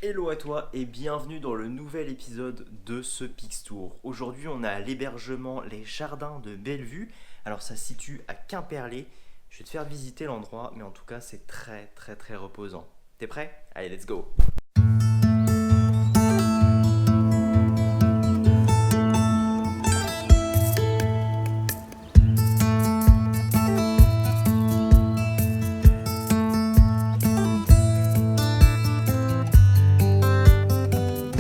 Hello à toi et bienvenue dans le nouvel épisode de ce Pix Tour. Aujourd'hui on est à l'hébergement Les Jardins de Bellevue. Alors ça se situe à Quimperlé. Je vais te faire visiter l'endroit mais en tout cas c'est très reposant. T'es prêt? Allez, let's go!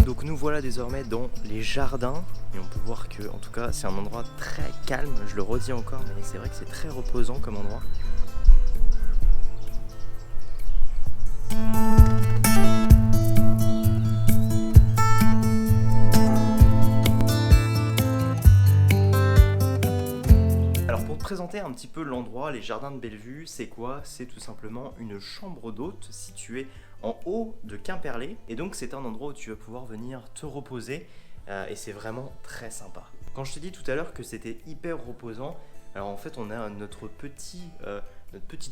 Donc nous voilà désormais dans les jardins et on peut voir que en tout cas c'est un endroit très calme, je le redis encore mais c'est vrai que c'est très reposant comme endroit. Alors pour te présenter un petit peu l'endroit, les jardins de Bellevue, c'est quoi? C'est tout simplement une chambre d'hôte située en haut de Quimperlé. Et donc c'est un endroit où tu vas pouvoir venir te reposer et c'est vraiment très sympa. Quand je t'ai dit tout à l'heure que c'était hyper reposant, alors en fait on a notre petite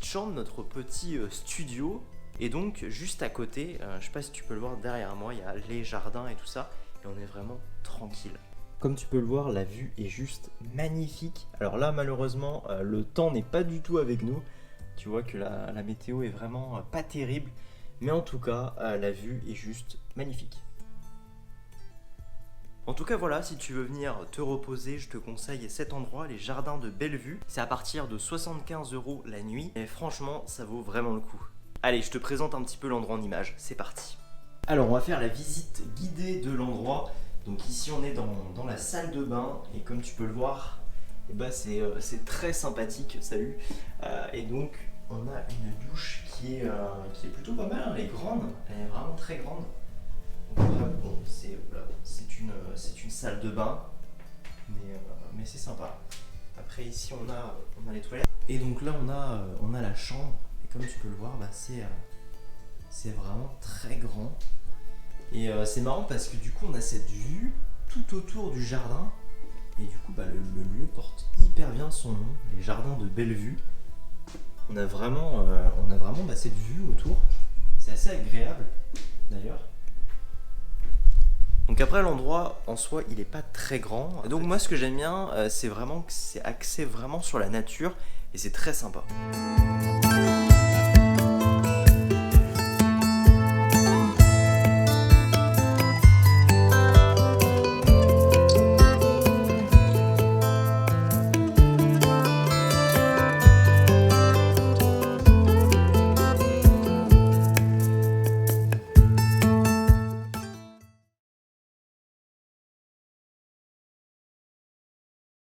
chambre, notre petit studio. Et donc juste à côté, je sais pas si tu peux le voir derrière moi, il y a les jardins et tout ça. Et on est vraiment tranquille. Comme tu peux le voir, la vue est juste magnifique. Alors là, malheureusement, le temps n'est pas du tout avec nous. Tu vois que la météo est vraiment pas terrible. Mais en tout cas, la vue est juste magnifique. En tout cas, voilà, si tu veux venir te reposer, je te conseille cet endroit, les jardins de Bellevue. C'est à partir de 75 € la nuit. Et franchement, ça vaut vraiment le coup. Allez, je te présente un petit peu l'endroit en image. C'est parti. Alors, on va faire la visite guidée de l'endroit. Donc ici on est dans la salle de bain et comme tu peux le voir, eh ben c'est très sympathique, salut. Et donc on a une douche qui est plutôt pas mal, elle est grande, elle est vraiment très grande. Donc après, bon, c'est une salle de bain, mais c'est sympa. Après ici on a les toilettes. Et donc là on a la chambre et comme tu peux le voir, bah, c'est vraiment très grand. Et c'est marrant parce que du coup on a cette vue tout autour du jardin et du coup bah, le lieu porte hyper bien son nom, les jardins de Bellevue. On a vraiment bah, cette vue autour, c'est assez agréable d'ailleurs. Donc après l'endroit en soi il est pas très grand, donc moi ce que j'aime bien c'est vraiment que c'est axé vraiment sur la nature et c'est très sympa.